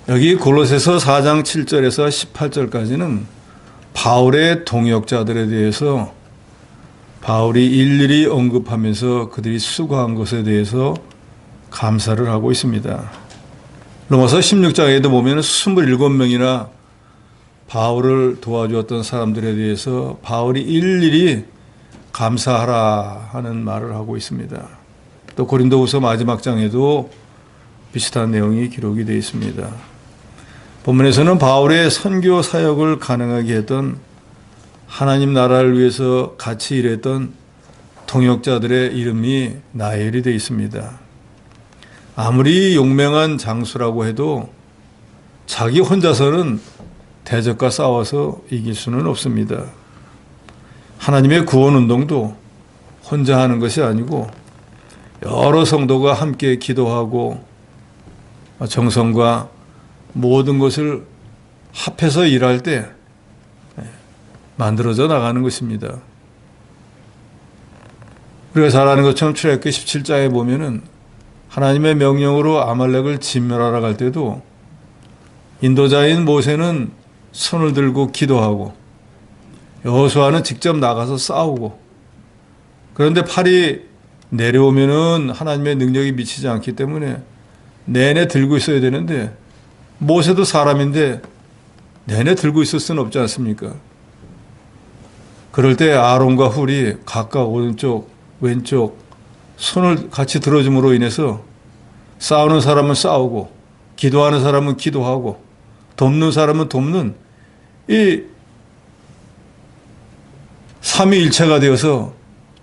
여기 골로새서 4장 7절에서 18절까지는 바울의 동역자들에 대해서 바울이 일일이 언급하면서 그들이 수고한 것에 대해서 감사를 하고 있습니다. 로마서 16장에도 보면 27명이나 바울을 도와주었던 사람들에 대해서 바울이 일일이 감사하라 하는 말을 하고 있습니다. 또 고린도후서 마지막 장에도 비슷한 내용이 기록이 되어 있습니다. 본문에서는 바울의 선교 사역을 가능하게 했던 하나님 나라를 위해서 같이 일했던 동역자들의 이름이 나열이 되어 있습니다. 아무리 용맹한 장수라고 해도 자기 혼자서는 대적과 싸워서 이길 수는 없습니다. 하나님의 구원 운동도 혼자 하는 것이 아니고 여러 성도가 함께 기도하고 정성과 모든 것을 합해서 일할 때 만들어져 나가는 것입니다. 우리가 잘 아는 것처럼 출애굽기 17장에 보면은 하나님의 명령으로 아말렉을 진멸하러 갈 때도 인도자인 모세는 손을 들고 기도하고 여호수아는 직접 나가서 싸우고, 그런데 팔이 내려오면은 하나님의 능력이 미치지 않기 때문에 내내 들고 있어야 되는데 모세도 사람인데 내내 들고 있을 수는 없지 않습니까? 그럴 때 아론과 훌이 각각 오른쪽 왼쪽 손을 같이 들어줌으로 인해서 싸우는 사람은 싸우고 기도하는 사람은 기도하고 돕는 사람은 돕는 이 삼위일체가 되어서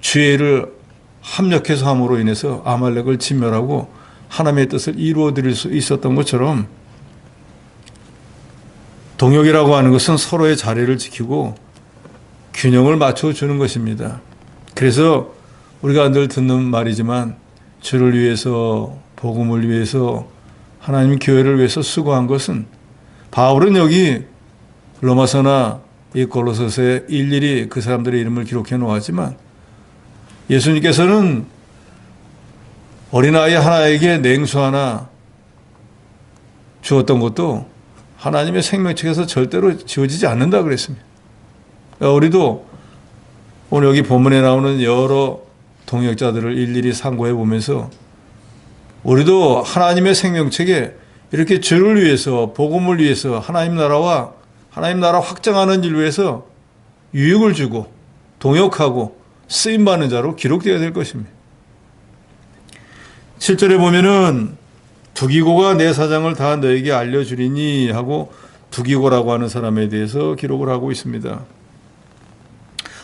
죄를 합력해서 함으로 인해서 아말렉을 진멸하고 하나님의 뜻을 이루어 드릴 수 있었던 것처럼, 동역이라고 하는 것은 서로의 자리를 지키고 균형을 맞춰주는 것입니다. 그래서 우리가 늘 듣는 말이지만 주를 위해서, 복음을 위해서, 하나님 교회를 위해서 수고한 것은, 바울은 여기 로마서나 이 골로새서에 일일이 그 사람들의 이름을 기록해 놓았지만 예수님께서는 어린아이 하나에게 냉수 하나 주었던 것도 하나님의 생명책에서 절대로 지워지지 않는다 그랬습니다. 우리도 오늘 여기 본문에 나오는 여러 동역자들을 일일이 상고해 보면서 우리도 하나님의 생명책에 이렇게 주를 위해서, 복음을 위해서, 하나님 나라와 하나님 나라 확장하는 일 위해서 유익을 주고 동역하고 쓰임받는 자로 기록되어야 될 것입니다. 7절에 보면은 두기고가 내 사장을 다 너에게 알려주리니 하고 두기고라고 하는 사람에 대해서 기록을 하고 있습니다.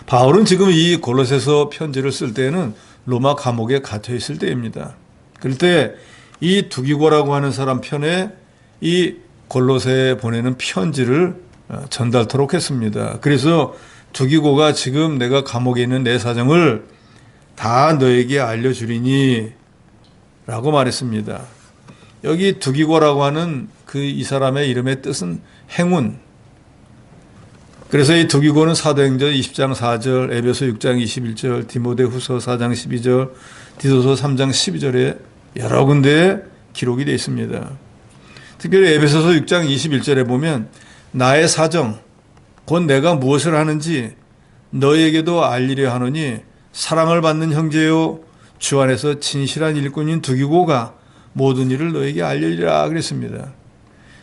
바울은 지금 이 골로새서 편지를 쓸 때는 로마 감옥에 갇혀 있을 때입니다. 그럴 때 이 두기고라고 하는 사람 편에 이 골로새에 보내는 편지를 전달토록 했습니다. 그래서 두기고가 지금 내가 감옥에 있는 내 사정을 다 너에게 알려주리니 라고 말했습니다. 여기 두기고라고 하는 이 사람의 이름의 뜻은 행운. 그래서 이 두기고는 사도행전 20장 4절, 에베소 6장 21절, 디모데후서 4장 12절, 디도서 3장 12절에 여러 군데에 기록이 되어 있습니다. 특별히 에베소서 6장 21절에 보면 나의 사정, 곧 내가 무엇을 하는지 너에게도 알리려 하노니 사랑을 받는 형제요 주 안에서 진실한 일꾼인 두기고가 모든 일을 너에게 알리리라 그랬습니다.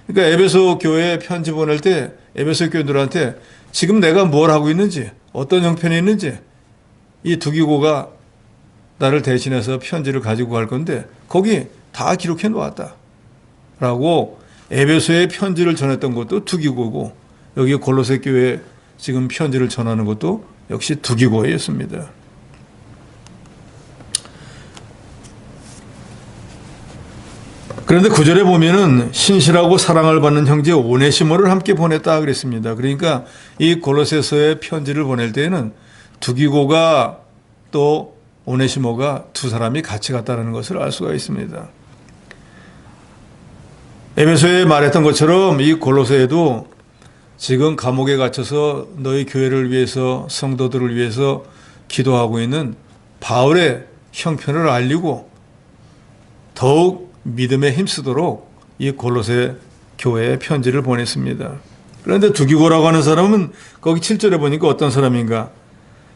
그러니까 에베소 교회에 편지 보낼 때 에베소 교인들한테 지금 내가 뭘 하고 있는지, 어떤 형편에 있는지 이 두기고가 나를 대신해서 편지를 가지고 갈 건데 거기 다 기록해 놓았다 라고 에베소에 편지를 전했던 것도 두기고고, 여기 골로새 교회에 지금 편지를 전하는 것도 역시 두기고였습니다. 그런데 9절에 보면은 신실하고 사랑을 받는 형제 오네시모를 함께 보냈다 그랬습니다. 그러니까 이 골로새서에 편지를 보낼 때에는 두기고가 또 오네시모가 두 사람이 같이 갔다는 것을 알 수가 있습니다. 에베소에 말했던 것처럼 이 골로새에도 지금 감옥에 갇혀서 너희 교회를 위해서, 성도들을 위해서 기도하고 있는 바울의 형편을 알리고 더욱 믿음에 힘쓰도록 이 골로새 교회에 편지를 보냈습니다. 그런데 두기고라고 하는 사람은 거기 7절에 보니까 어떤 사람인가?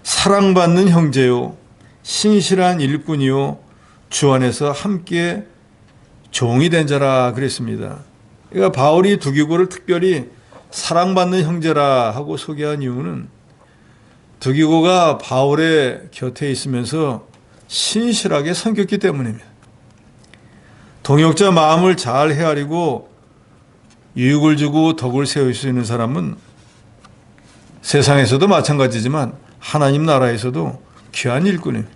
사랑받는 형제요, 신실한 일꾼이요, 주 안에서 함께 종이 된 자라 그랬습니다. 그러니까 바울이 두기고를 특별히 사랑받는 형제라 하고 소개한 이유는 두기고가 바울의 곁에 있으면서 신실하게 섬겼기 때문입니다. 동역자 마음을 잘 헤아리고 유익을 주고 덕을 세울 수 있는 사람은 세상에서도 마찬가지지만 하나님 나라에서도 귀한 일꾼입니다.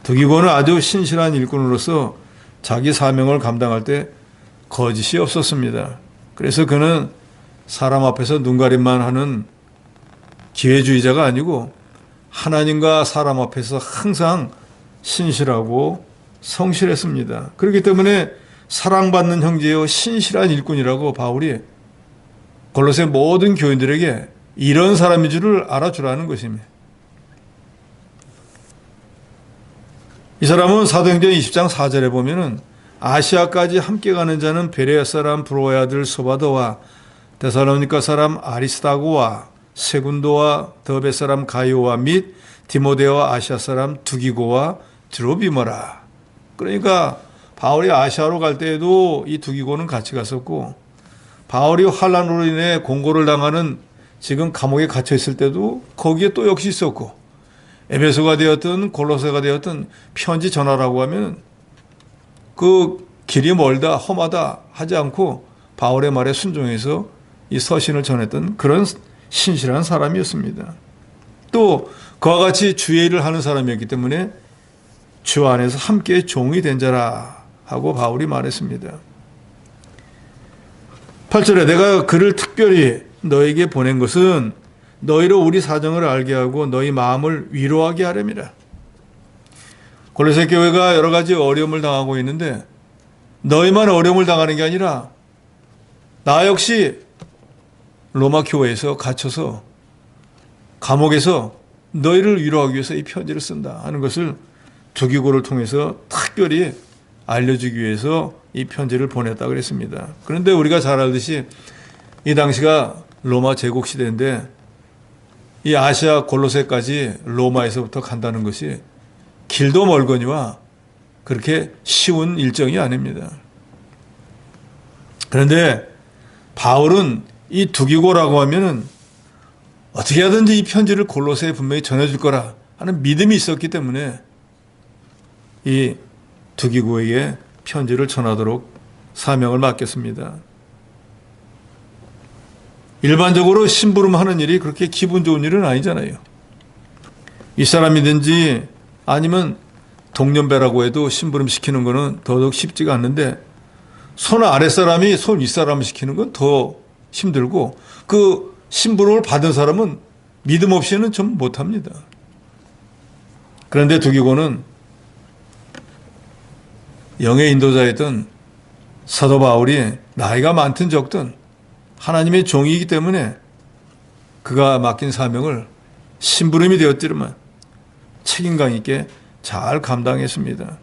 두기고는 아주 신실한 일꾼으로서 자기 사명을 감당할 때 거짓이 없었습니다. 그래서 그는 사람 앞에서 눈가림만 하는 기회주의자가 아니고 하나님과 사람 앞에서 항상 신실하고 성실했습니다. 그렇기 때문에 사랑받는 형제요 신실한 일꾼이라고 바울이 골로새 모든 교인들에게 이런 사람인 줄을 알아주라는 것입니다. 이 사람은 사도행전 20장 4절에 보면은 아시아까지 함께 가는 자는 베레아 사람 브로의 아들 소바도와 데살로니가 사람 아리스다고와 세군도와 더베 사람 가이오와 및 디모데와 아시아 사람 두기고와 드로비머라. 그러니까 바울이 아시아로 갈 때에도 이 두기고는 같이 갔었고, 바울이 환란으로 인해 공고를 당하는 지금 감옥에 갇혀 있을 때도 거기에 또 역시 있었고, 에베소가 되었든 골로새가 되었든 편지 전하라고 하면 그 길이 멀다 험하다 하지 않고 바울의 말에 순종해서 이 서신을 전했던 그런 신실한 사람이었습니다. 또 그와 같이 주의 일을 하는 사람이었기 때문에 주 안에서 함께 종이 된 자라 하고 바울이 말했습니다. 8절에 내가 그를 특별히 너에게 보낸 것은 너희로 우리 사정을 알게 하고 너희 마음을 위로하게 하렵니다. 골로새 교회가 여러 가지 어려움을 당하고 있는데 너희만 어려움을 당하는 게 아니라 나 역시 로마 교회에서 갇혀서 감옥에서 너희를 위로하기 위해서 이 편지를 쓴다 하는 것을 두기고를 통해서 특별히 알려주기 위해서 이 편지를 보냈다 그랬습니다. 그런데 우리가 잘 알듯이 이 당시가 로마 제국 시대인데 이 아시아 골로새까지 로마에서부터 간다는 것이 길도 멀거니와 그렇게 쉬운 일정이 아닙니다. 그런데 바울은 이 두기고라고 하면은 어떻게 하든지 이 편지를 골로새에 분명히 전해줄 거라 하는 믿음이 있었기 때문에 이 두기고에게 편지를 전하도록 사명을 맡겼습니다. 일반적으로 심부름하는 일이 그렇게 기분 좋은 일은 아니잖아요. 이 사람이든지 아니면 동년배라고 해도 심부름 시키는 거는 더더욱 쉽지가 않는데 손 아랫사람이 손 윗사람을 시키는 건 더 힘들고 그 심부름을 받은 사람은 믿음 없이는 좀 못합니다. 그런데 두기고는 영의 인도자였던 사도 바울이 나이가 많든 적든 하나님의 종이기 때문에 그가 맡긴 사명을 심부름이 되었지만 책임감 있게 잘 감당했습니다.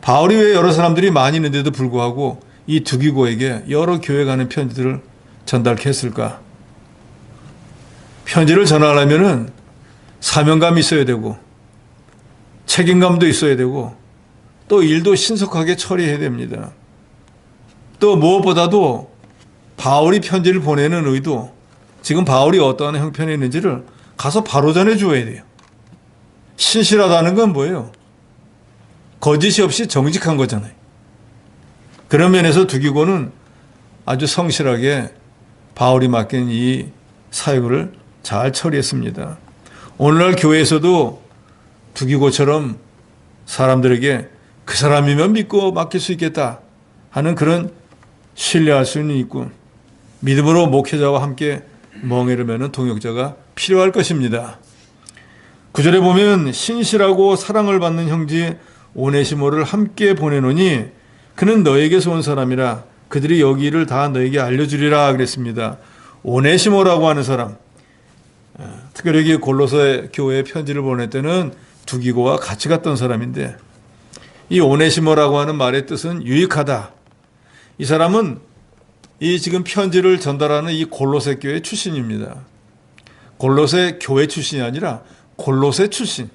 바울이 왜 여러 사람들이 많이 있는데도 불구하고 이 두기고에게 여러 교회 가는 편지들을 전달했을까? 편지를 전하려면은 사명감이 있어야 되고 책임감도 있어야 되고 또 일도 신속하게 처리해야 됩니다. 또 무엇보다도 바울이 편지를 보내는 의도, 지금 바울이 어떠한 형편에 있는지를 가서 바로 전해 주어야 돼요. 신실하다는 건 뭐예요? 거짓이 없이 정직한 거잖아요. 그런 면에서 두기고는 아주 성실하게 바울이 맡긴 이 사역을 잘 처리했습니다. 오늘날 교회에서도 두기고처럼 사람들에게 그 사람이면 믿고 맡길 수 있겠다 하는 그런 신뢰할 수 있는 일꾼, 믿음으로 목회자와 함께 멍에를 매는 동역자가 필요할 것입니다. 9절에 보면 신실하고 사랑을 받는 형제 오네시모를 함께 보내노니 그는 너에게서 온 사람이라 그들이 여기 일을 다 너에게 알려주리라 그랬습니다. 오네시모라고 하는 사람, 특별히 골로새 교회에 편지를 보낼 때는 두기고와 같이 갔던 사람인데 이 오네시모라고 하는 말의 뜻은 유익하다, 이 사람은 이 지금 편지를 전달하는 이 골로새 교회 출신입니다. 골로새 교회 출신이 아니라 골로새 출신.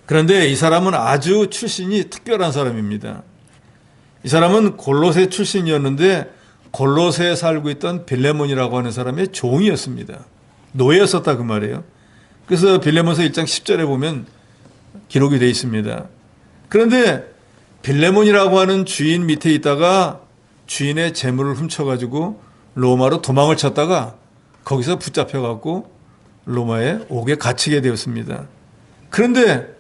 그런데 이 사람은 아주 출신이 특별한 사람입니다. 이 사람은 골로새 출신이었는데 골로새에 살고 있던 빌레몬이라고 하는 사람의 종이었습니다. 노예였었다 그 말이에요. 그래서 빌레몬서 1장 10절에 보면 기록이 되어 있습니다. 그런데 빌레몬이라고 하는 주인 밑에 있다가 주인의 재물을 훔쳐가지고 로마로 도망을 쳤다가 거기서 붙잡혀갖고 로마의 옥에 갇히게 되었습니다. 그런데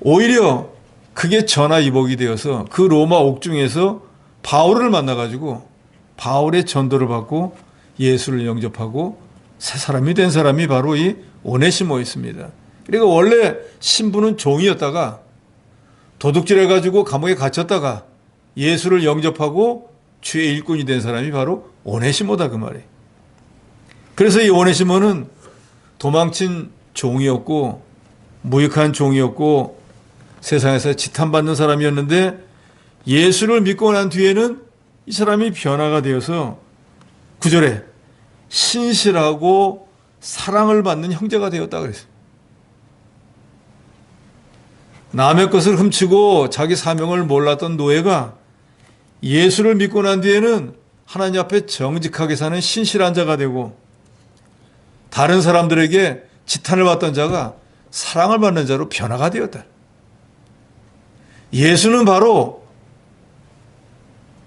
오히려 그게 전화위복이 되어서 그 로마 옥중에서 바울을 만나가지고 바울의 전도를 받고 예수를 영접하고 새 사람이 된 사람이 바로 이 오네시모였습니다. 그러니까 원래 신부는 종이었다가 도둑질해가지고 감옥에 갇혔다가 예수를 영접하고 주의 일꾼이 된 사람이 바로 오네시모다 그 말이에요. 그래서 이 오네시모는 도망친 종이었고 무익한 종이었고 세상에서 지탄받는 사람이었는데 예수를 믿고 난 뒤에는 이 사람이 변화가 되어서 9절에 신실하고 사랑을 받는 형제가 되었다 그랬어요. 남의 것을 훔치고 자기 사명을 몰랐던 노예가 예수를 믿고 난 뒤에는 하나님 앞에 정직하게 사는 신실한 자가 되고 다른 사람들에게 지탄을 받던 자가 사랑을 받는 자로 변화가 되었다. 예수는 바로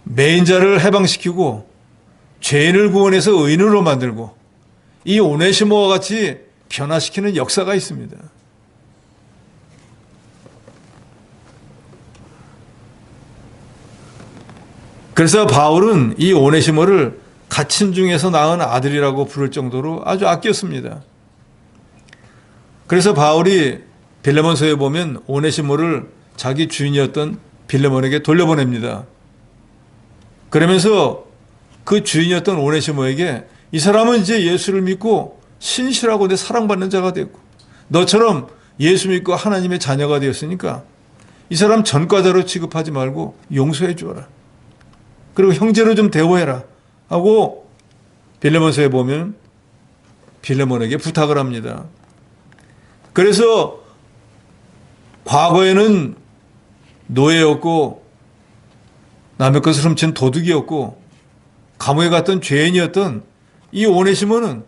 매인자를 해방시키고 죄인을 구원해서 의인으로 만들고 이 오네시모와 같이 변화시키는 역사가 있습니다. 그래서 바울은 이 오네시모를 갇힌 중에서 낳은 아들이라고 부를 정도로 아주 아꼈습니다. 그래서 바울이 빌레몬서에 보면 오네시모를 자기 주인이었던 빌레몬에게 돌려보냅니다. 그러면서 그 주인이었던 오네시모에게 이 사람은 이제 예수를 믿고 신실하고 내 사랑받는 자가 됐고 너처럼 예수 믿고 하나님의 자녀가 되었으니까 이 사람 전과자로 취급하지 말고 용서해 주어라. 그리고 형제로 좀 대우해라 하고 빌레몬서에 보면 빌레몬에게 부탁을 합니다. 그래서 과거에는 노예였고 남의 것을 훔친 도둑이었고 감옥에 갔던 죄인이었던 이 오네시모는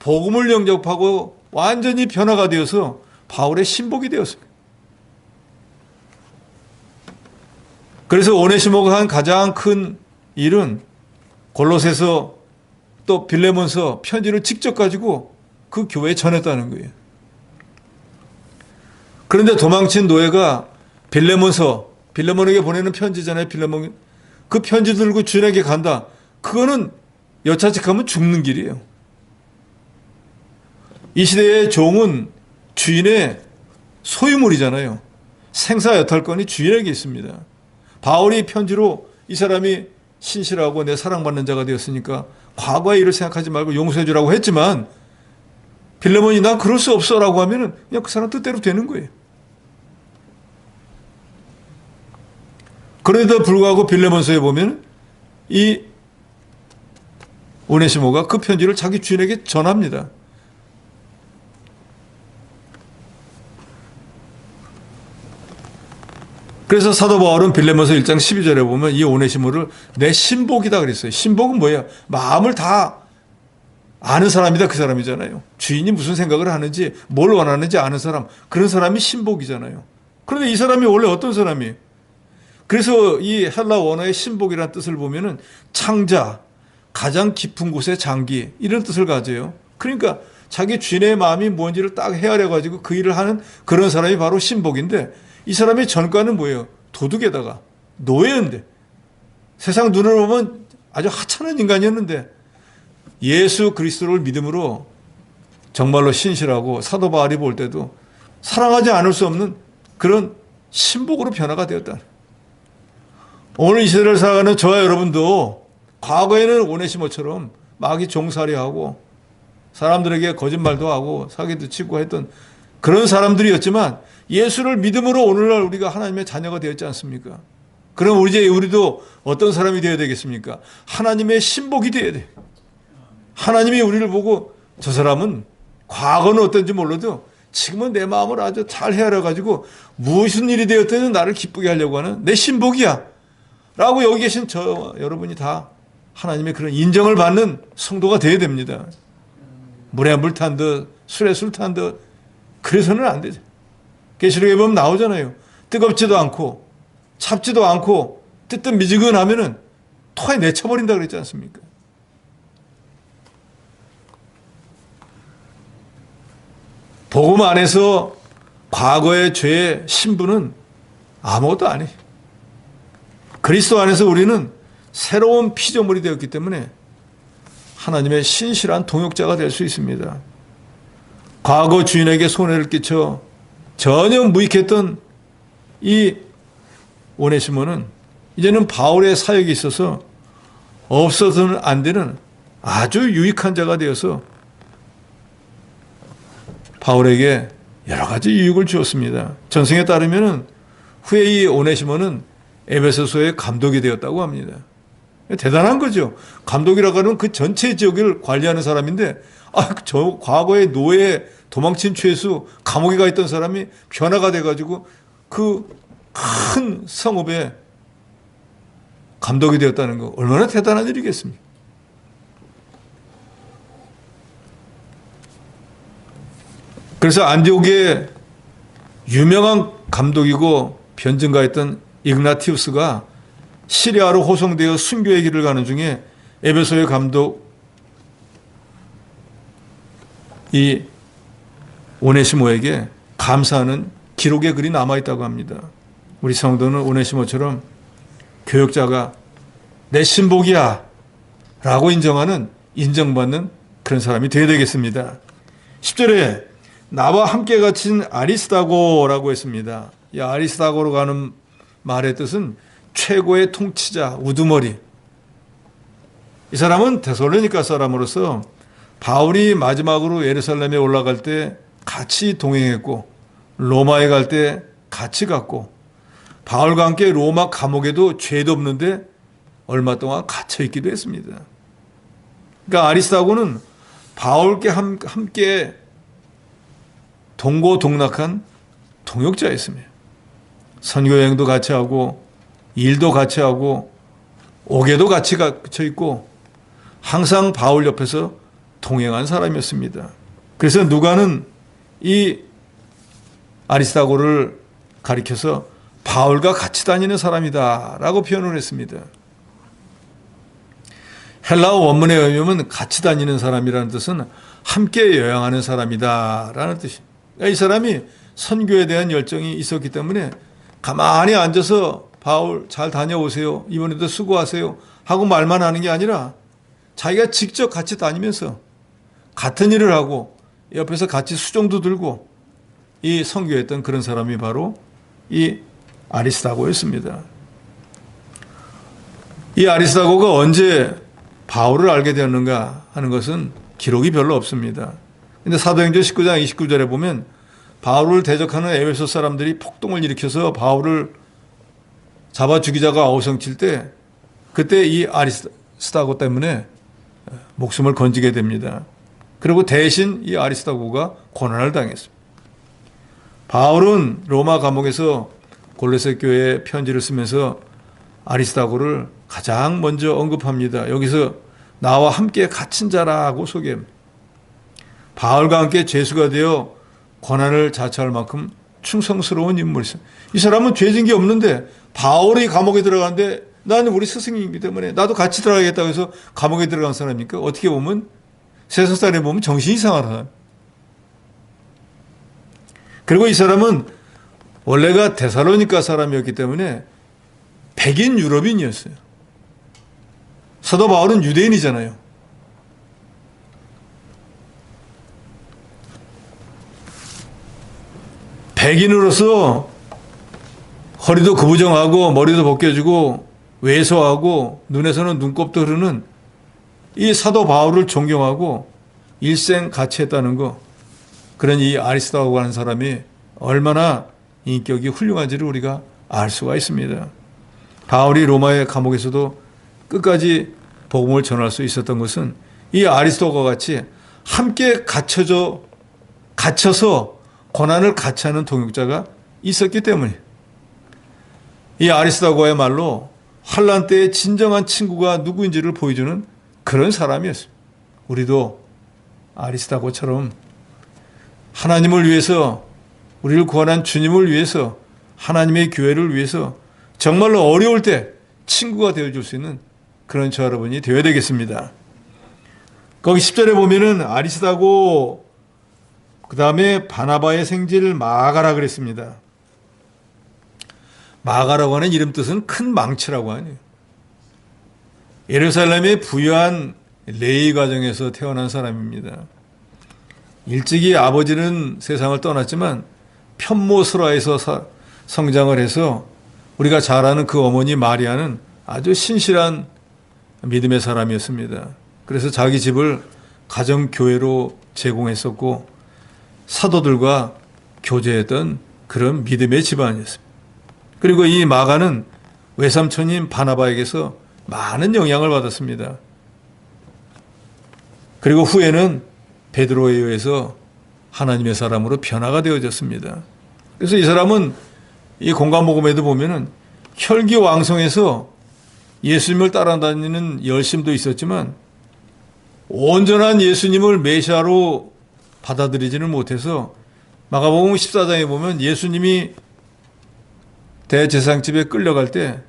복음을 영접하고 완전히 변화가 되어서 바울의 신복이 되었습니다. 그래서 오네시모가 한 가장 큰 일은 골로새서 또 빌레몬서 편지를 직접 가지고 그 교회에 전했다는 거예요. 그런데 도망친 노예가 빌레몬에게 보내는 편지잖아요. 빌레몬 그 편지 들고 주인에게 간다. 그거는 여차직하면 죽는 길이에요. 이 시대의 종은 주인의 소유물이잖아요. 생사여탈권이 주인에게 있습니다. 바울이 편지로 이 사람이 신실하고 내 사랑받는 자가 되었으니까 과거의 일을 생각하지 말고 용서해 주라고 했지만 빌레몬이 난 그럴 수 없어라고 하면은 그냥 그 사람 뜻대로 되는 거예요. 그런데도 불구하고 빌레몬서에 보면 이 오네시모가 그 편지를 자기 주인에게 전합니다. 그래서 사도 바울은 빌레몬서 1장 12절에 보면 이 오네시모를 내 신복이다 그랬어요. 신복은 뭐야? 마음을 다 아는 사람이다 그 사람이잖아요. 주인이 무슨 생각을 하는지 뭘 원하는지 아는 사람, 그런 사람이 신복이잖아요. 그런데 이 사람이 원래 어떤 사람이에요? 그래서 이 헬라 원어의 신복이라는 뜻을 보면은 창자, 가장 깊은 곳의 장기 이런 뜻을 가져요. 그러니까 자기 주인의 마음이 뭔지를 딱 헤아려 가지고 그 일을 하는 그런 사람이 바로 신복인데 이 사람의 전과는 뭐예요? 도둑에다가 노예인데 세상 눈으로 보면 아주 하찮은 인간이었는데 예수 그리스도를 믿음으로 정말로 신실하고 사도 바울이 볼 때도 사랑하지 않을 수 없는 그런 신복으로 변화가 되었다. 오늘 이 시대를 살아가는 저와 여러분도 과거에는 오네시모처럼 마귀 종살이하고 사람들에게 거짓말도 하고 사기도 치고 했던 그런 사람들이었지만 예수를 믿음으로 오늘날 우리가 하나님의 자녀가 되었지 않습니까? 그럼 우리도 어떤 사람이 되어야 되겠습니까? 하나님의 신복이 되어야 돼. 하나님이 우리를 보고 저 사람은 과거는 어떤지 몰라도 지금은 내 마음을 아주 잘 헤아려가지고 무슨 일이 되었든 나를 기쁘게 하려고 하는 내 신복이야 라고 여기 계신 여러분이 다 하나님의 그런 인정을 받는 성도가 되어야 됩니다. 물에 물 탄 듯 술에 술 탄 듯 그래서는 안 되죠. 계시록에 보면 나오잖아요. 뜨겁지도 않고 찹지도 않고 뜨뜻미지근하면은 토에 내쳐버린다 그랬지 않습니까? 복음 안에서 과거의 죄의 신분은 아무것도 아니에요. 그리스도 안에서 우리는 새로운 피조물이 되었기 때문에 하나님의 신실한 동역자가 될 수 있습니다. 과거 주인에게 손해를 끼쳐 전혀 무익했던 이 오네시모는 이제는 바울의 사역이 있어서 없어서는 안 되는 아주 유익한 자가 되어서 바울에게 여러 가지 유익을 주었습니다. 전승에 따르면 후에 이 오네시모는 에베소서의 감독이 되었다고 합니다. 대단한 거죠. 감독이라고 하는 그 전체 지역을 관리하는 사람인데 저 과거의 노예 도망친 죄수 감옥에 가 있던 사람이 변화가 돼가지고 그 큰 성읍의 감독이 되었다는 거 얼마나 대단한 일이겠습니까? 그래서 안디옥의 유명한 감독이고 변증가였던 이그나티우스가 시리아로 호송되어 순교의 길을 가는 중에 에베소의 감독 이 오네시모에게 감사하는 기록의 글이 남아있다고 합니다. 우리 성도는 오네시모처럼 교역자가 내 신복이야 라고 인정하는 인정받는 그런 사람이 되어야 되겠습니다. 10절에 나와 함께 갇힌 아리스다고라고 했습니다. 이 아리스다고로 가는 말의 뜻은 최고의 통치자, 우두머리. 이 사람은 데살로니가 사람으로서 바울이 마지막으로 예루살렘에 올라갈 때 같이 동행했고 로마에 갈 때 같이 갔고 바울과 함께 로마 감옥에도 죄도 없는데 얼마 동안 갇혀 있기도 했습니다. 그러니까 아리스다고는 바울과 함께 동고동락한 동역자였습니다. 선교여행도 같이 하고 일도 같이 하고 옥에도 같이 갇혀 있고 항상 바울 옆에서 동행한 사람이었습니다. 그래서 누가는 이 아리스다고를 가리켜서 바울과 같이 다니는 사람이다 라고 표현을 했습니다. 헬라어 원문에 의하면 같이 다니는 사람이라는 뜻은 함께 여행하는 사람이다 라는 뜻입니다. 이 사람이 선교에 대한 열정이 있었기 때문에 가만히 앉아서 바울 잘 다녀오세요, 이번에도 수고하세요 하고 말만 하는 게 아니라 자기가 직접 같이 다니면서 같은 일을 하고 옆에서 같이 수종도 들고 이 선교했던 그런 사람이 바로 이 아리스다고였습니다. 이 아리스다고가 언제 바울을 알게 되었는가 하는 것은 기록이 별로 없습니다. 그런데 사도행전 19장 29절에 보면 바울을 대적하는 에베소 사람들이 폭동을 일으켜서 바울을 잡아 죽이자가 어우성칠 때 그때 이 아리스다고 때문에 목숨을 건지게 됩니다. 그리고 대신 이 아리스다고가 고난을 당했습니다. 바울은 로마 감옥에서 골로새 교회에 편지를 쓰면서 아리스다고를 가장 먼저 언급합니다. 여기서 나와 함께 갇힌 자라고 소개합니다. 바울과 함께 죄수가 되어 고난을 자처할 만큼 충성스러운 인물이었습니다. 이 사람은 죄진 게 없는데 바울이 감옥에 들어가는데 나는 우리 스승이기 때문에 나도 같이 들어가겠다고 해서 감옥에 들어간 사람이니까 어떻게 보면 세상살에 보면 정신이 이상한 사람. 그리고 이 사람은 원래가 데살로니가 사람이었기 때문에 백인 유럽인이었어요. 사도 바울은 유대인이잖아요. 백인으로서 허리도 구부정하고 머리도 벗겨지고 왜소하고 눈에서는 눈곱도 흐르는 이 사도 바울을 존경하고 일생 같이 했다는 거, 그런 이 아리스다고 하는 사람이 얼마나 인격이 훌륭한지를 우리가 알 수가 있습니다. 바울이 로마의 감옥에서도 끝까지 복음을 전할 수 있었던 것은 이 아리스도가 같이 함께 갇혀서 고난을 같이 하는 동역자가 있었기 때문에 이 아리스도가야말로 환난 때의 진정한 친구가 누구인지를 보여주는 그런 사람이었습니다. 우리도 아리스도가처럼 하나님을 위해서, 우리를 구원한 주님을 위해서, 하나님의 교회를 위해서 정말로 어려울 때 친구가 되어줄 수 있는 그런 저 여러분이 되어야 되겠습니다. 거기 10절에 보면은 아리스도고 그 다음에 바나바의 생질 마가라 그랬습니다. 마가라고 하는 이름 뜻은 큰 망치라고 하네요. 예루살렘의 부유한 레위 가정에서 태어난 사람입니다. 일찍이 아버지는 세상을 떠났지만 편모스라에서 성장을 해서 우리가 잘 아는 그 어머니 마리아는 아주 신실한 믿음의 사람이었습니다. 그래서 자기 집을 가정교회로 제공했었고 사도들과 교제했던 그런 믿음의 집안이었습니다. 그리고 이 마가는 외삼촌인 바나바에게서 많은 영향을 받았습니다. 그리고 후에는 베드로에 의해서 하나님의 사람으로 변화가 되어졌습니다. 그래서 이 사람은 이 공감복음에도 보면은 혈기왕성해서 예수님을 따라다니는 열심도 있었지만 온전한 예수님을 메시아로 받아들이지는 못해서 마가복음 14장에 보면 예수님이 대제사장집에 끌려갈 때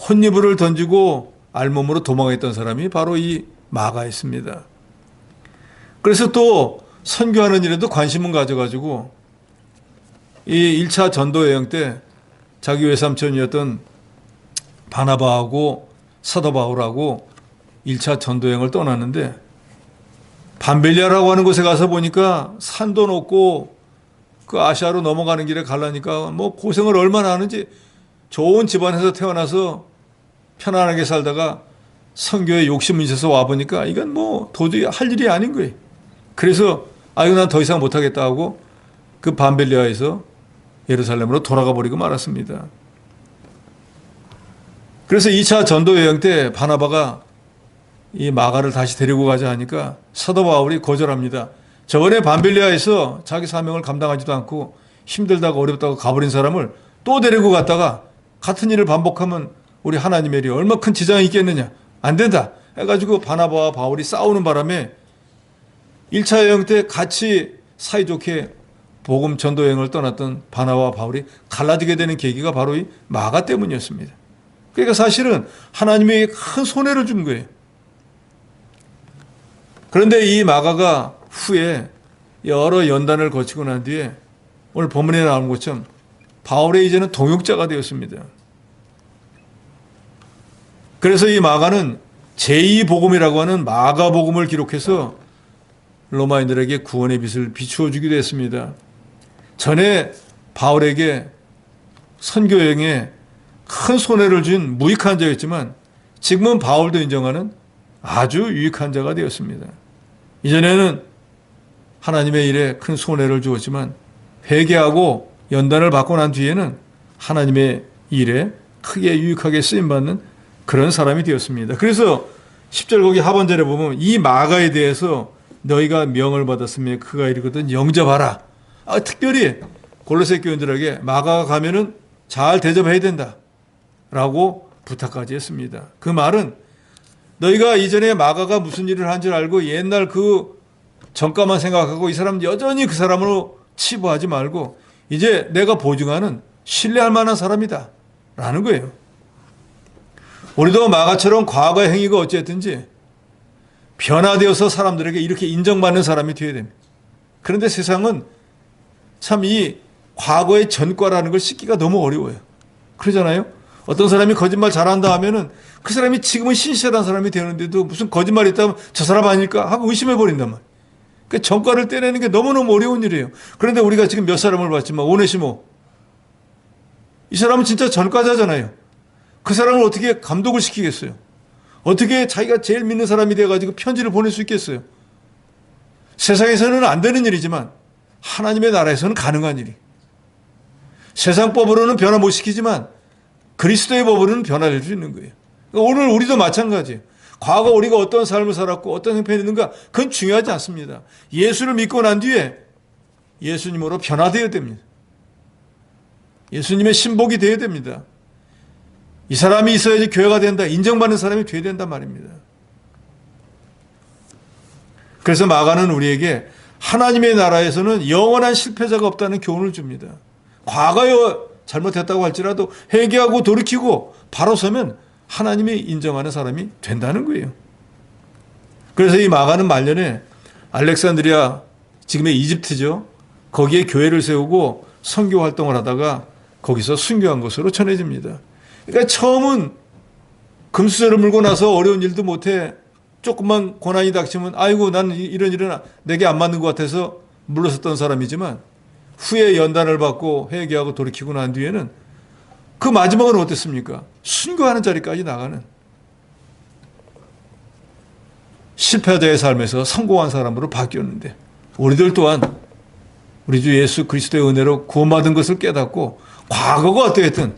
혼이불을 던지고 알몸으로 도망했던 사람이 바로 이 마가였습니다. 그래서 또 선교하는 일에도 관심을 가져가지고 이 1차 전도 여행 때 자기 외삼촌이었던 바나바하고 사도 바울하고 1차 전도 여행을 떠났는데 밤벨리아라고 하는 곳에 가서 보니까 산도 높고 그 아시아로 넘어가는 길에 가려니까 뭐 고생을 얼마나 하는지, 좋은 집안에서 태어나서 편안하게 살다가 선교에 욕심이 있어서 와보니까 이건 뭐 도저히 할 일이 아닌 거예요. 그래서 이거 난 더 이상 못하겠다 하고 그 밤벨리아에서 예루살렘으로 돌아가 버리고 말았습니다. 그래서 2차 전도 여행 때 바나바가 이 마가를 다시 데리고 가자 하니까 사도 바울이 거절합니다. 저번에 밤벨리아에서 자기 사명을 감당하지도 않고 힘들다고 어렵다고 가버린 사람을 또 데리고 갔다가 같은 일을 반복하면 우리 하나님의 일이 얼마나 큰 지장이 있겠느냐. 안 된다 해가지고 바나바와 바울이 싸우는 바람에 1차 여행 때 같이 사이좋게 복음 전도 여행을 떠났던 바나바와 바울이 갈라지게 되는 계기가 바로 이 마가 때문이었습니다. 그러니까 사실은 하나님이 큰 손해를 준 거예요. 그런데 이 마가가 후에 여러 연단을 거치고 난 뒤에 오늘 본문에 나오는 것처럼 바울의 이제는 동역자가 되었습니다. 그래서 이 마가는 제2복음이라고 하는 마가복음을 기록해서 로마인들에게 구원의 빛을 비추어 주기도 했습니다. 전에 바울에게 선교 여행에 큰 손해를 준 무익한 자였지만 지금은 바울도 인정하는 아주 유익한 자가 되었습니다. 이전에는 하나님의 일에 큰 손해를 주었지만 회개하고 연단을 받고 난 뒤에는 하나님의 일에 크게 유익하게 쓰임받는 그런 사람이 되었습니다. 그래서 10절 거기 하반절에 보면 이 마가에 대해서 너희가 명을 받았으며 그가 이르거든 영접하라. 특별히 골로새 교인들에게 마가가 가면은 잘 대접해야 된다 라고 부탁까지 했습니다. 그 말은 너희가 이전에 마가가 무슨 일을 한 줄 알고 옛날 그 전과만 생각하고 이 사람 여전히 그 사람으로 치부하지 말고 이제 내가 보증하는 신뢰할 만한 사람이다 라는 거예요. 우리도 마가처럼 과거의 행위가 어찌했든지 변화되어서 사람들에게 이렇게 인정받는 사람이 되어야 됩니다. 그런데 세상은 참 이 과거의 전과라는 걸 씻기가 너무 어려워요. 그러잖아요. 어떤 사람이 거짓말 잘한다 하면은 그 사람이 지금은 신실한 사람이 되는데도 무슨 거짓말이 있다면 저 사람 아닐까 하고 의심해 버린단 말이에요. 그러니까 전과를 떼내는 게 너무너무 어려운 일이에요. 그런데 우리가 지금 몇 사람을 봤지만 오네시모 이 사람은 진짜 전과자잖아요. 그 사람을 어떻게 감독을 시키겠어요? 어떻게 자기가 제일 믿는 사람이 돼가지고 편지를 보낼 수 있겠어요? 세상에서는 안 되는 일이지만 하나님의 나라에서는 가능한 일이. 세상법으로는 변화 못 시키지만 그리스도의 법으로는 변화될 수 있는 거예요. 오늘 우리도 마찬가지예요. 과거 우리가 어떤 삶을 살았고 어떤 형편이 있는가 그건 중요하지 않습니다. 예수를 믿고 난 뒤에 예수님으로 변화되어야 됩니다. 예수님의 신복이 되어야 됩니다. 이 사람이 있어야지 교회가 된다. 인정받는 사람이 되어야 된단 말입니다. 그래서 마가는 우리에게 하나님의 나라에서는 영원한 실패자가 없다는 교훈을 줍니다. 과거에 잘못했다고 할지라도 회개하고 돌이키고 바로 서면 하나님이 인정하는 사람이 된다는 거예요. 그래서 이 마가는 말년에 알렉산드리아, 지금의 이집트죠. 거기에 교회를 세우고 선교 활동을 하다가 거기서 순교한 것으로 전해집니다. 그러니까 처음은 금수저를 물고 나서 어려운 일도 못해 조금만 고난이 닥치면 아이고 나는 이런 일은 내게 안 맞는 것 같아서 물러섰던 사람이지만 후에 연단을 받고 회개하고 돌이키고 난 뒤에는 그 마지막은 어땠습니까? 순교하는 자리까지 나가는 실패자의 삶에서 성공한 사람으로 바뀌었는데 우리들 또한 우리 주 예수 그리스도의 은혜로 구원받은 것을 깨닫고 과거가 어떠했든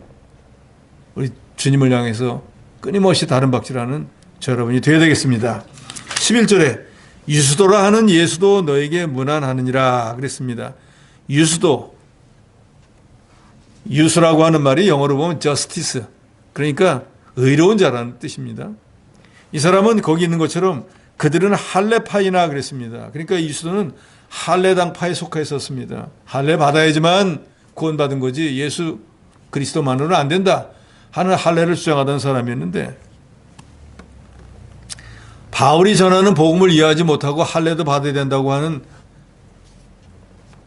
우리 주님을 향해서 끊임없이 다른 박질하는 저 여러분이 되어야 되겠습니다. 11절에 유수도라 하는 예수도 너에게 문안하느니라 그랬습니다. 유수도, 유수라고 하는 말이 영어로 보면 justice, 그러니까 의로운 자라는 뜻입니다. 이 사람은 거기 있는 것처럼 그들은 할례파이나 그랬습니다. 그러니까 유수도는 할례당파에 속해 있었습니다. 할례 받아야지만 구원받은 거지 예수 그리스도만으로는 안 된다 하는 할례를 주장하던 사람이었는데 바울이 전하는 복음을 이해하지 못하고 할례도 받아야 된다고 하는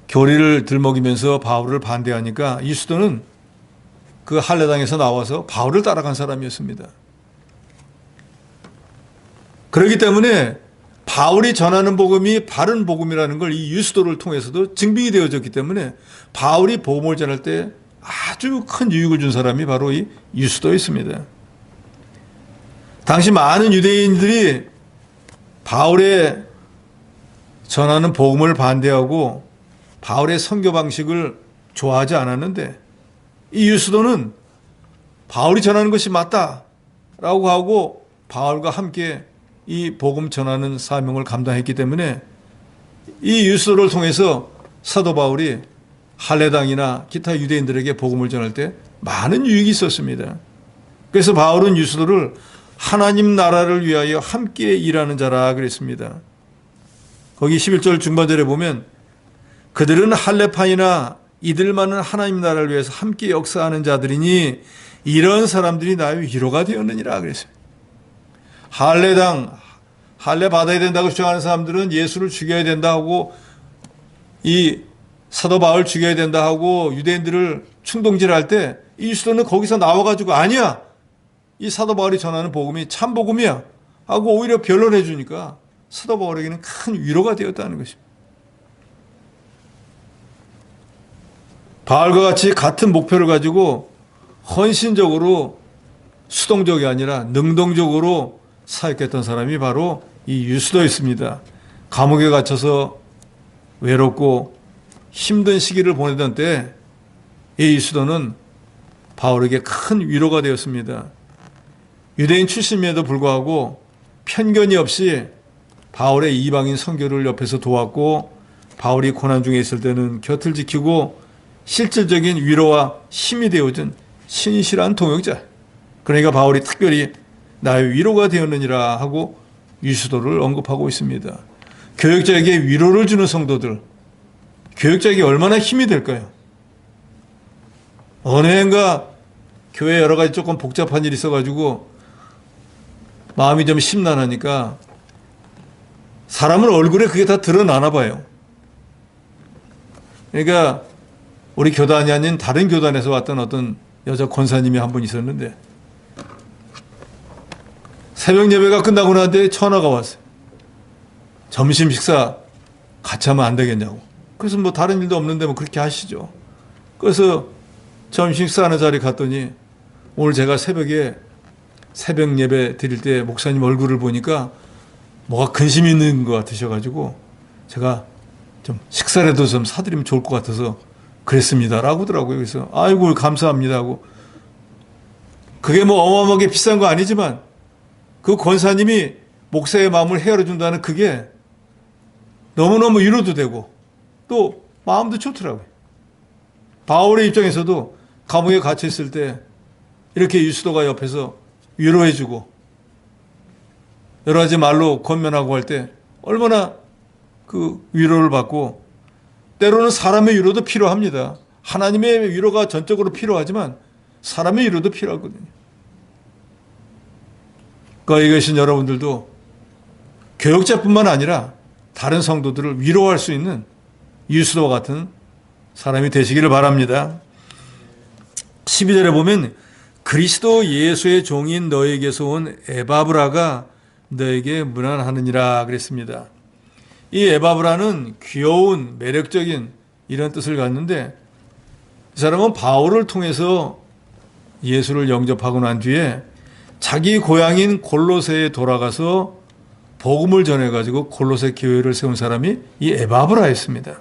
교리를 들먹이면서 바울을 반대하니까 유수도는 그 할례당에서 나와서 바울을 따라간 사람이었습니다. 그렇기 때문에 바울이 전하는 복음이 바른 복음이라는 걸 이 유수도를 통해서도 증빙이 되어졌기 때문에 바울이 복음을 전할 때 아주 큰 유익을 준 사람이 바로 이 유수도였습니다. 당시 많은 유대인들이 바울의 전하는 복음을 반대하고 바울의 선교 방식을 좋아하지 않았는데 이 유수도는 바울이 전하는 것이 맞다라고 하고 바울과 함께 이 복음 전하는 사명을 감당했기 때문에 이 유수도를 통해서 사도 바울이 할례당이나 기타 유대인들에게 복음을 전할 때 많은 유익이 있었습니다. 그래서 바울은 유수도를 하나님 나라를 위하여 함께 일하는 자라 그랬습니다. 거기 11절 중반절에 보면 그들은 할례파이나 이들만은 하나님 나라를 위해서 함께 역사하는 자들이니 이런 사람들이 나의 위로가 되었느니라 그랬습니다. 할례 받아야 된다고 주장하는 사람들은 예수를 죽여야 된다 하고 이 사도 바울 죽여야 된다 하고 유대인들을 충동질할 때 이 유수도는 거기서 나와가지고 아니야 이 사도 바울이 전하는 복음이 참 복음이야 하고 오히려 변론해 주니까 사도 바울에게는 큰 위로가 되었다는 것입니다. 바울과 같이 같은 목표를 가지고 헌신적으로 수동적이 아니라 능동적으로 사역했던 사람이 바로 이 유수도였습니다. 감옥에 갇혀서 외롭고 힘든 시기를 보내던 때 이 유수도는 바울에게 큰 위로가 되었습니다. 유대인 출신임에도 불구하고 편견이 없이 바울의 이방인 선교를 옆에서 도왔고 바울이 고난 중에 있을 때는 곁을 지키고 실질적인 위로와 힘이 되어준 신실한 동역자. 그러니까 바울이 특별히 나의 위로가 되었느니라 하고 유수도를 언급하고 있습니다. 교역자에게 위로를 주는 성도들, 교역자에게 얼마나 힘이 될까요? 어느 해인가 교회에 여러 가지 조금 복잡한 일이 있어가지고 마음이 좀 심란하니까 사람은 얼굴에 그게 다 드러나나 봐요. 그러니까 우리 교단이 아닌 다른 교단에서 왔던 어떤 여자 권사님이 한 분 있었는데 새벽 예배가 끝나고 난 뒤에 전화가 왔어요. 점심 식사 같이 하면 안 되겠냐고. 그래서 뭐 다른 일도 없는데 뭐 그렇게 하시죠. 그래서 점심 식사하는 자리 갔더니 오늘 제가 새벽에 새벽 예배 드릴 때 목사님 얼굴을 보니까 뭐가 근심이 있는 것 같으셔가지고 제가 좀 식사라도 좀 사드리면 좋을 것 같아서 그랬습니다 라고 하더라고요. 그래서 아이고 감사합니다 하고 그게 뭐 어마어마하게 비싼 거 아니지만 그 권사님이 목사의 마음을 헤아려준다는 그게 너무너무 위로도 되고 또 마음도 좋더라고요. 바울의 입장에서도 감옥에 갇혀있을 때 이렇게 유스도가 옆에서 위로해주고 여러 가지 말로 권면하고 할 때 얼마나 그 위로를 받고, 때로는 사람의 위로도 필요합니다. 하나님의 위로가 전적으로 필요하지만 사람의 위로도 필요하거든요. 거기 계신 여러분들도 교역자뿐만 아니라 다른 성도들을 위로할 수 있는 유스도와 같은 사람이 되시기를 바랍니다. 12절에 보면 그리스도 예수의 종인 너에게서 온 에바브라가 너에게 문안하느니라 그랬습니다. 이 에바브라는 귀여운 매력적인 이런 뜻을 갖는데, 이 사람은 바울을 통해서 예수를 영접하고 난 뒤에 자기 고향인 골로새에 돌아가서 복음을 전해가지고 골로새 교회를 세운 사람이 이 에바브라였습니다.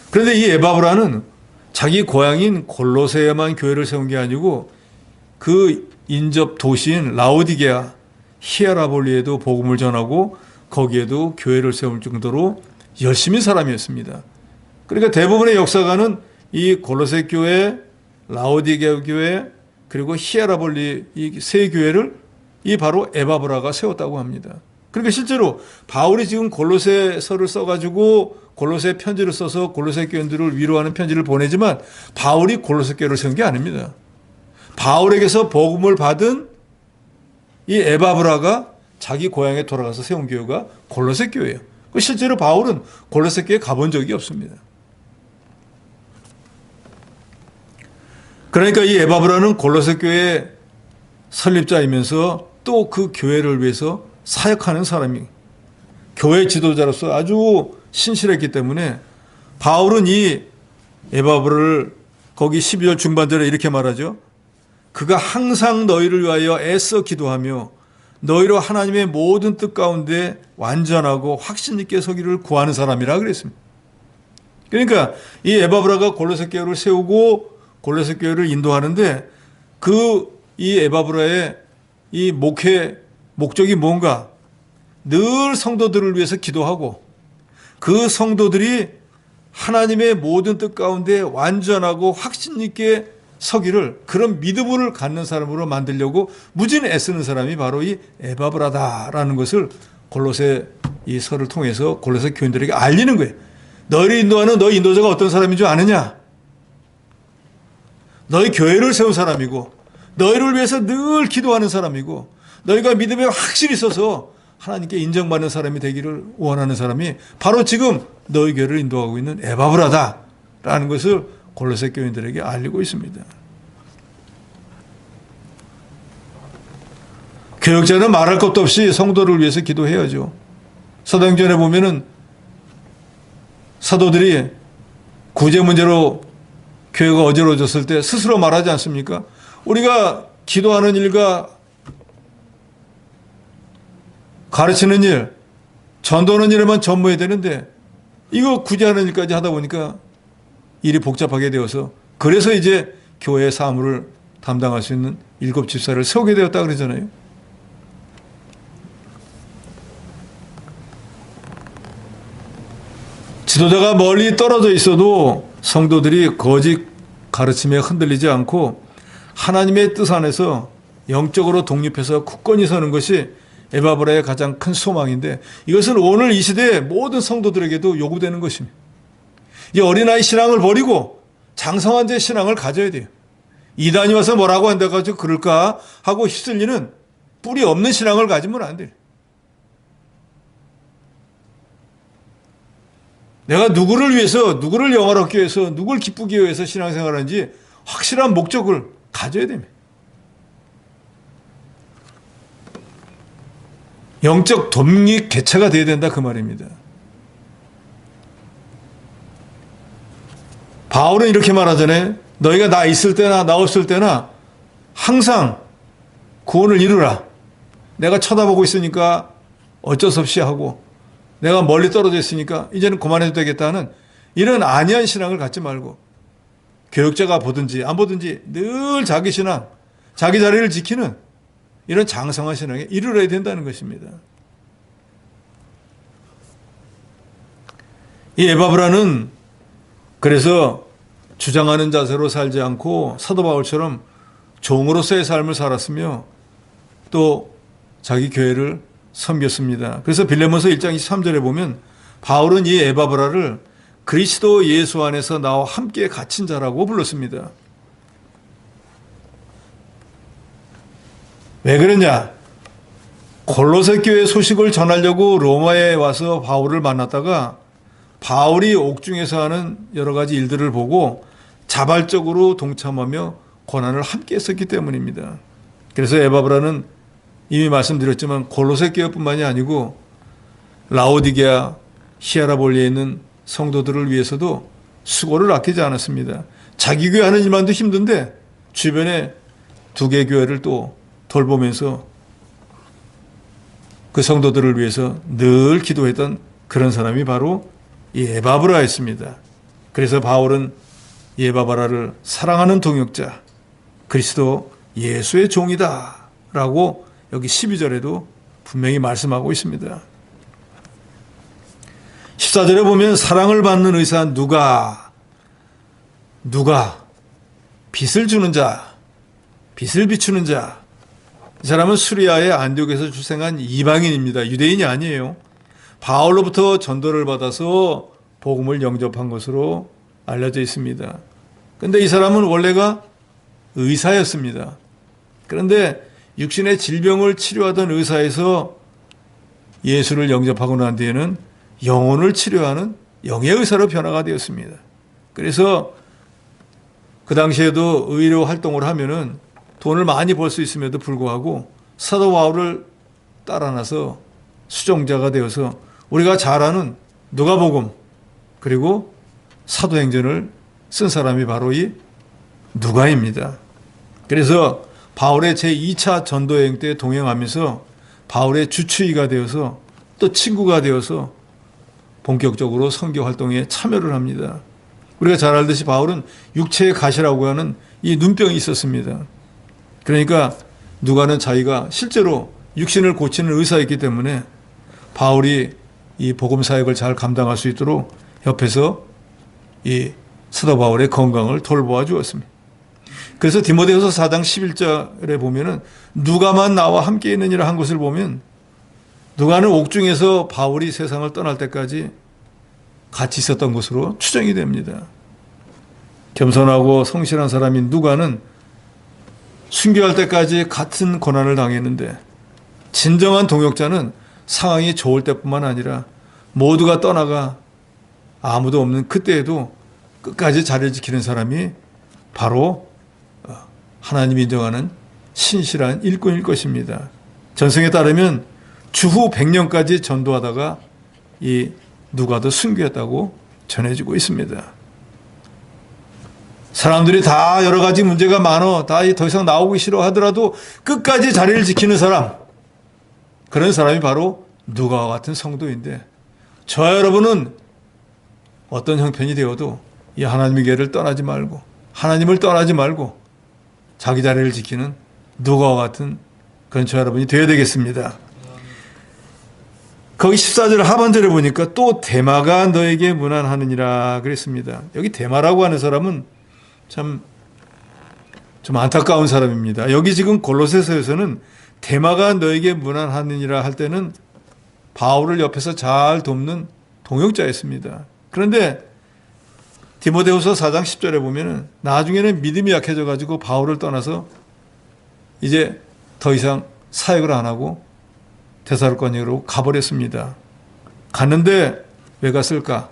그런데 이 에바브라는 자기 고향인 골로새에만 교회를 세운 게 아니고 그 인접 도시인 라오디게아, 히에라볼리에도 복음을 전하고 거기에도 교회를 세울 정도로 열심히 사람이었습니다. 그러니까 대부분의 역사가는 이 골로새 교회, 라오디게아 교회, 그리고 히에라볼리 이 세 교회를 이 바로 에바브라가 세웠다고 합니다. 그러니까 실제로 바울이 지금 골로새서를 써가지고 골로새 편지를 써서 골로새 교인들을 위로하는 편지를 보내지만 바울이 골로새 교회를 세운 게 아닙니다. 바울에게서 복음을 받은 이 에바브라가 자기 고향에 돌아가서 세운 교회가 골로새 교회예요. 실제로 바울은 골로새 교회에 가본 적이 없습니다. 그러니까 이 에바브라는 골로새 교회 설립자이면서 또 그 교회를 위해서 사역하는 사람이, 교회 지도자로서 아주 신실했기 때문에 바울은 이 에바브라를 거기 12절 중반절에 이렇게 말하죠. 그가 항상 너희를 위하여 애써 기도하며 너희로 하나님의 모든 뜻 가운데 완전하고 확신 있게 서기를 구하는 사람이라 그랬습니다. 그러니까 이 에바브라가 골로새 교회를 세우고 골로새 교회를 인도하는데 이 에바브라의 이 목회 목적이 뭔가, 늘 성도들을 위해서 기도하고 그 성도들이 하나님의 모든 뜻 가운데 완전하고 확신 있게 서기를, 그런 믿음을 갖는 사람으로 만들려고 무진 애쓰는 사람이 바로 이 에바브라다라는 것을 골로새 이 서를 통해서 골로새 교인들에게 알리는 거예요. 너희를 인도하는 너희 인도자가 어떤 사람인 줄 아느냐? 너희 교회를 세운 사람이고 너희를 위해서 늘 기도하는 사람이고 너희가 믿음에 확실히 있어서 하나님께 인정받는 사람이 되기를 원하는 사람이 바로 지금 너희 교회를 인도하고 있는 에바브라다라는 것을 골로새 교인들에게 알리고 있습니다. 교역자는 말할 것도 없이 성도를 위해서 기도해야죠. 사도행전에 보면은 사도들이 구제 문제로 교회가 어지러워졌을 때 스스로 말하지 않습니까? 우리가 기도하는 일과 가르치는 일, 전도하는 일에만 전무해야 되는데 이거 구제하는 일까지 하다 보니까 일이 복잡하게 되어서, 그래서 이제 교회의 사무를 담당할 수 있는 7 집사를 세우게 되었다 그러잖아요. 지도자가 멀리 떨어져 있어도 성도들이 거짓 가르침에 흔들리지 않고 하나님의 뜻 안에서 영적으로 독립해서 굳건히 서는 것이 에바브라의 가장 큰 소망인데, 이것은 오늘 이 시대의 모든 성도들에게도 요구되는 것입니다. 이 어린아이 신앙을 버리고 장성한 신앙을 가져야 돼요. 이단이 와서 뭐라고 한다고 그럴까 하고 휩쓸리는 뿌리 없는 신앙을 가지면 안 돼요. 내가 누구를 위해서, 누구를 영화롭게 위해서, 누구를 기쁘게 위해서 신앙생활을 하는지 확실한 목적을 가져야 됩니다. 영적 독립 개체가 되어야 된다 그 말입니다. 바울은 이렇게 말하잖아요. 너희가 나 있을 때나 나 없을 때나 항상 구원을 이루라. 내가 쳐다보고 있으니까 어쩔 수 없이 하고, 내가 멀리 떨어져 있으니까 이제는 그만해도 되겠다는 이런 안이한 신앙을 갖지 말고, 교역자가 보든지 안 보든지 늘 자기 신앙, 자기 자리를 지키는 이런 장성한 신앙에 이르러야 된다는 것입니다. 이 에바브라는 그래서 주장하는 자세로 살지 않고 사도 바울처럼 종으로서의 삶을 살았으며 또 자기 교회를 섬겼습니다. 그래서 빌레몬서 1장 23절에 보면 바울은 이 에바브라를 그리스도 예수 안에서 나와 함께 갇힌 자라고 불렀습니다. 왜 그러냐? 골로새 교회 소식을 전하려고 로마에 와서 바울을 만났다가 바울이 옥중에서 하는 여러 가지 일들을 보고 자발적으로 동참하며 고난을 함께 했었기 때문입니다. 그래서 에바브라는 이미 말씀드렸지만 골로새 교회뿐만이 아니고 라오디게아, 히아라볼리에 있는 성도들을 위해서도 수고를 아끼지 않았습니다. 자기 교회 하는 일만도 힘든데 주변에 두 개 교회를 또 돌보면서 그 성도들을 위해서 늘 기도했던 그런 사람이 바로 이 에바브라였습니다. 그래서 바울은 이 에바브라를 사랑하는 동역자, 그리스도 예수의 종이다 라고 여기 12절에도 분명히 말씀하고 있습니다. 14절에 보면 사랑을 받는 의사 누가 빛을 주는 자, 빛을 비추는 자. 이 사람은 수리아의 안디옥에서 출생한 이방인입니다. 유대인이 아니에요. 바울로부터 전도를 받아서 복음을 영접한 것으로 알려져 있습니다. 그런데 이 사람은 원래가 의사였습니다. 그런데 육신의 질병을 치료하던 의사에서 예수를 영접하고 난 뒤에는 영혼을 치료하는 영의 의사로 변화가 되었습니다. 그래서 그 당시에도 의료 활동을 하면은 돈을 많이 벌 수 있음에도 불구하고 사도 바울을 따라 나서 수종자가 되어서 우리가 잘 아는 누가복음 그리고 사도행전을 쓴 사람이 바로 이 누가입니다. 그래서 바울의 제2차 전도여행 때 동행하면서 바울의 주치의가 되어서 또 친구가 되어서 본격적으로 선교 활동에 참여를 합니다. 우리가 잘 알듯이 바울은 육체의 가시라고 하는 이 눈병이 있었습니다. 그러니까 누가는 자기가 실제로 육신을 고치는 의사였기 때문에 바울이 이 복음 사역을 잘 감당할 수 있도록 옆에서 이 사도 바울의 건강을 돌보아 주었습니다. 그래서 디모데후서 4장 11절에 보면은 누가만 나와 함께 있느니라 한 것을 보면 누가는 옥중에서 바울이 세상을 떠날 때까지 같이 있었던 것으로 추정이 됩니다. 겸손하고 성실한 사람인 누가는 순교할 때까지 같은 고난을 당했는데 진정한 동역자는 상황이 좋을 때뿐만 아니라 모두가 떠나가 아무도 없는 그때에도 끝까지 자리를 지키는 사람이 바로 하나님이 인정하는 신실한 일꾼일 것입니다. 전승에 따르면 주후 100년까지 전도하다가 이 누가도 순교했다고 전해지고 있습니다. 사람들이 다 여러 가지 문제가 많어 다 더 이상 나오기 싫어 하더라도 끝까지 자리를 지키는 사람, 그런 사람이 바로 누가와 같은 성도인데 저와 여러분은 어떤 형편이 되어도 이 하나님의 길을 떠나지 말고 하나님을 떠나지 말고 자기 자리를 지키는 누가와 같은 그런 저와 여러분이 되어야 되겠습니다. 거기 14절 하반절에 보니까 또 데마가 너에게 문안하느니라 그랬습니다. 여기 데마라고 하는 사람은 참 좀 안타까운 사람입니다. 여기 지금 골로새서에서는 데마가 너에게 문안하느니라 할 때는 바울을 옆에서 잘 돕는 동역자였습니다. 그런데 디모데후서 4장 10절에 보면은 나중에는 믿음이 약해져 가지고 바울을 떠나서 이제 더 이상 사역을 안 하고 데살로니가로 가버렸습니다. 갔는데 왜 갔을까?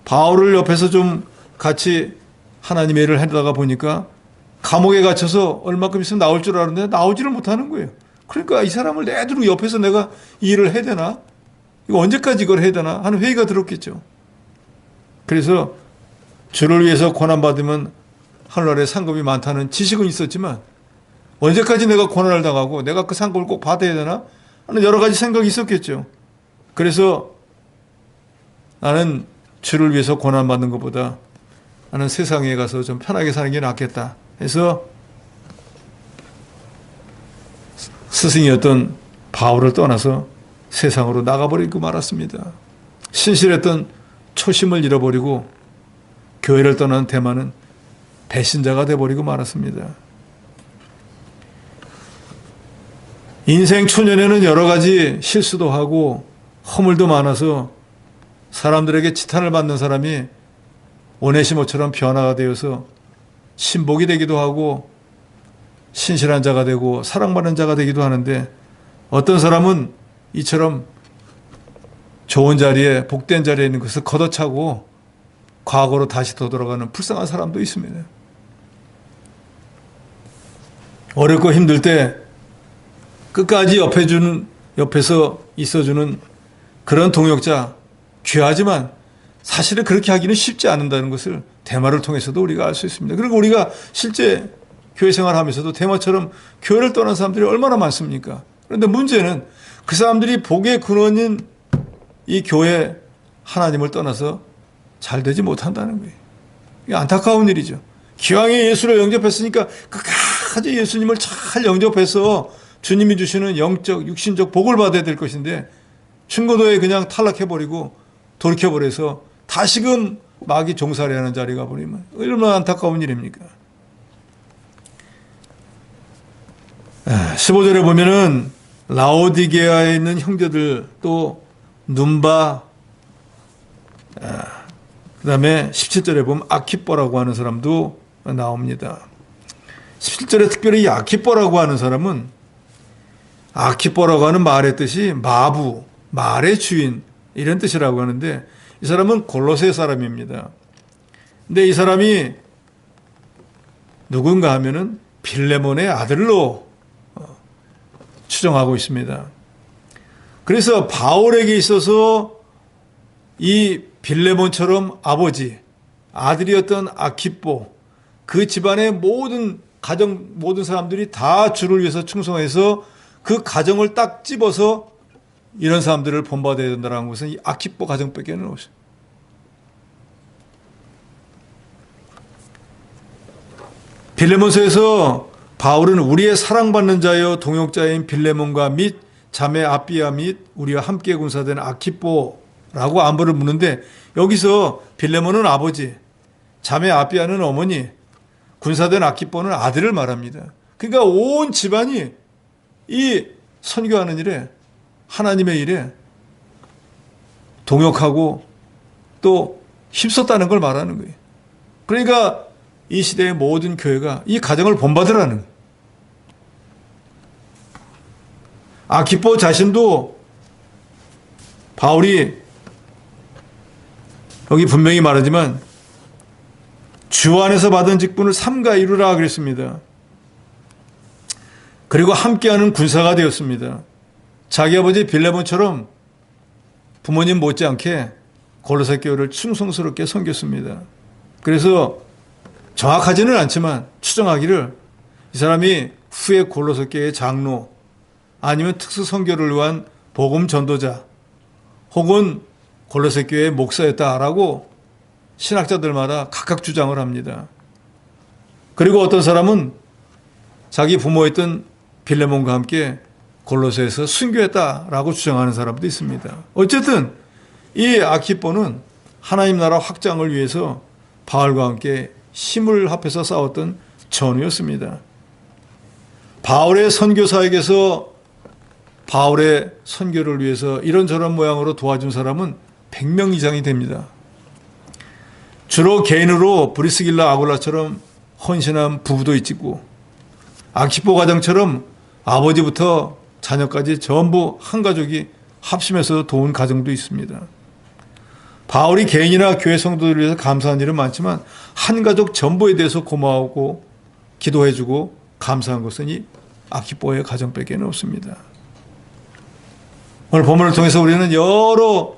바울을 옆에서 좀 같이 하나님의 일을 하다가 보니까 감옥에 갇혀서 얼마큼 있으면 나올 줄 알았는데 나오지를 못하는 거예요. 그러니까 이 사람을 내두고 옆에서 내가 이 일을 해야 되나? 이거 언제까지 이걸 해야 되나? 하는 회의가 들었겠죠. 그래서 주를 위해서 고난받으면 하늘나라에 상급이 많다는 지식은 있었지만 언제까지 내가 고난을 당하고 내가 그 상급을 꼭 받아야 되나? 하는 여러 가지 생각이 있었겠죠. 그래서 나는 주를 위해서 고난받는 것보다 나는 세상에 가서 좀 편하게 사는 게 낫겠다 해서 스승이었던 바울을 떠나서 세상으로 나가버리고 말았습니다. 신실했던 초심을 잃어버리고 교회를 떠난 데마는 배신자가 되어버리고 말았습니다. 인생 초년에는 여러 가지 실수도 하고 허물도 많아서 사람들에게 지탄을 받는 사람이 오네시모처럼 변화가 되어서 신복이 되기도 하고 신실한 자가 되고 사랑받는 자가 되기도 하는데, 어떤 사람은 이처럼 좋은 자리에 복된 자리에 있는 것을 걷어차고 과거로 다시 되돌아가는 불쌍한 사람도 있습니다. 어렵고 힘들 때 끝까지 옆에서 있어주는 그런 동역자, 귀하지만 사실은 그렇게 하기는 쉽지 않는다는 것을 대마를 통해서도 우리가 알 수 있습니다. 그리고 우리가 실제 교회 생활하면서도 대마처럼 교회를 떠난 사람들이 얼마나 많습니까? 그런데 문제는 그 사람들이 복의 근원인 이 교회 하나님을 떠나서 잘 되지 못한다는 거예요. 이게 안타까운 일이죠. 기왕에 예수를 영접했으니까 끝까지 예수님을 잘 영접해서 주님이 주시는 영적, 육신적 복을 받아야 될 것인데 충고도에 그냥 탈락해버리고 돌이켜버려서 다시금 마귀 종살이 하는 자리가 버리면 얼마나 안타까운 일입니까? 15절에 보면은 라오디게아에 있는 형제들, 또 눈바, 그 다음에 17절에 보면 아키뽀라고 하는 사람도 나옵니다. 17절에 특별히 이 아키뽀라고 하는 사람은, 아키뽀라고 하는 말의 뜻이 마부, 말의 주인, 이런 뜻이라고 하는데, 이 사람은 골로새 사람입니다. 근데 이 사람이 누군가 하면은 빌레몬의 아들로 추정하고 있습니다. 그래서 바울에게 있어서 이 빌레몬처럼 아들이었던 아키뽀, 그 집안의 모든 사람들이 다 주를 위해서 충성해서 그 가정을 딱 집어서 이런 사람들을 본받아야 된다는 것은 이 아키뽀 가정밖에는 없어요. 빌레몬서에서 바울은 우리의 사랑받는 자여 동역자인 빌레몬과 및 자매 아비아 및 우리와 함께 군사된 아키뽀라고 안부를 묻는데, 여기서 빌레몬은 아버지, 자매 아비아는 어머니, 군사된 아키뽀는 아들을 말합니다. 그러니까 온 집안이 이 선교하는 일에, 하나님의 일에 동역하고 또 힘썼다는 걸 말하는 거예요. 그러니까 이 시대의 모든 교회가 이 가정을 본받으라는 거예요. 아키뽀 자신도 바울이 여기 분명히 말하지만 주 안에서 받은 직분을 삼가 이루라 그랬습니다. 그리고 함께하는 군사가 되었습니다. 자기 아버지 빌레몬처럼 부모님 못지않게 골로새 교회를 충성스럽게 섬겼습니다. 그래서 정확하지는 않지만 추정하기를 이 사람이 후에 골로새 교회의 장로, 아니면 특수 선교를 위한 복음 전도자, 혹은 골로새 교회의 목사였다라고 신학자들마다 각각 주장을 합니다. 그리고 어떤 사람은 자기 부모였던 빌레몬과 함께 골로새에서 순교했다라고 주장하는 사람도 있습니다. 어쨌든 이 아키뽀는 하나님 나라 확장을 위해서 바울과 함께 힘을 합해서 싸웠던 전우였습니다. 바울의 선교사에게서 바울의 선교를 위해서 이런저런 모양으로 도와준 사람은 100명 이상이 됩니다. 주로 개인으로 브리스길라 아굴라처럼 헌신한 부부도 있고, 아키포 가정처럼 아버지부터 자녀까지 전부 한 가족이 합심해서 도운 가정도 있습니다. 바울이 개인이나 교회 성도들을 위해서 감사한 일은 많지만 한 가족 전부에 대해서 고마워하고 기도해주고 감사한 것은 이 아키포의 가정밖에 없습니다. 오늘 본문을 통해서 우리는 여러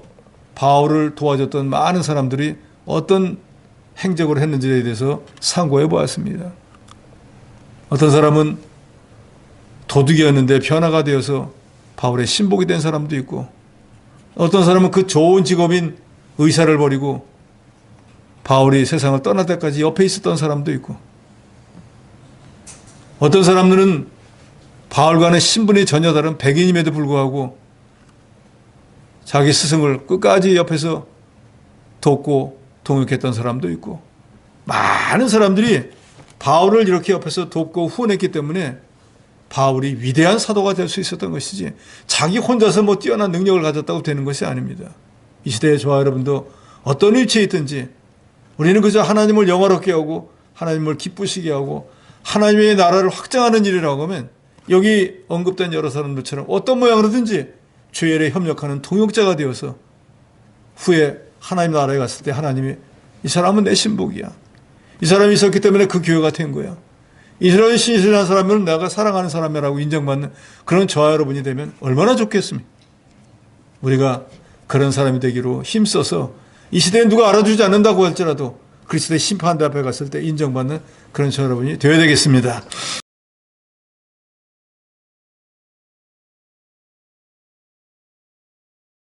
바울을 도와줬던 많은 사람들이 어떤 행적을 했는지에 대해서 상고해 보았습니다. 어떤 사람은 도둑이었는데 변화가 되어서 바울의 신복이 된 사람도 있고, 어떤 사람은 그 좋은 직업인 의사를 버리고 바울이 세상을 떠날 때까지 옆에 있었던 사람도 있고, 어떤 사람들은 바울과는 신분이 전혀 다른 백인임에도 불구하고 자기 스승을 끝까지 옆에서 돕고 동역했던 사람도 있고, 많은 사람들이 바울을 이렇게 옆에서 돕고 후원했기 때문에 바울이 위대한 사도가 될 수 있었던 것이지, 자기 혼자서 뭐 뛰어난 능력을 가졌다고 되는 것이 아닙니다. 이 시대의 저와 여러분도 어떤 위치에 있든지 우리는 그저 하나님을 영화롭게 하고 하나님을 기쁘시게 하고 하나님의 나라를 확장하는 일이라고 하면, 여기 언급된 여러 사람들처럼 어떤 모양으로든지 주의 일에 협력하는 동역자가 되어서 후에 하나님 나라에 갔을 때 하나님이 이 사람은 내 신복이야, 이 사람이 있었기 때문에 그 교회가 된 거야, 이런 신실한 사람은 내가 사랑하는 사람이라고 인정받는 그런 저와 여러분이 되면 얼마나 좋겠습니까? 우리가 그런 사람이 되기로 힘써서 이 시대에 누가 알아주지 않는다고 할지라도 그리스도의 심판대 앞에 갔을 때 인정받는 그런 저 여러분이 되어야 되겠습니다.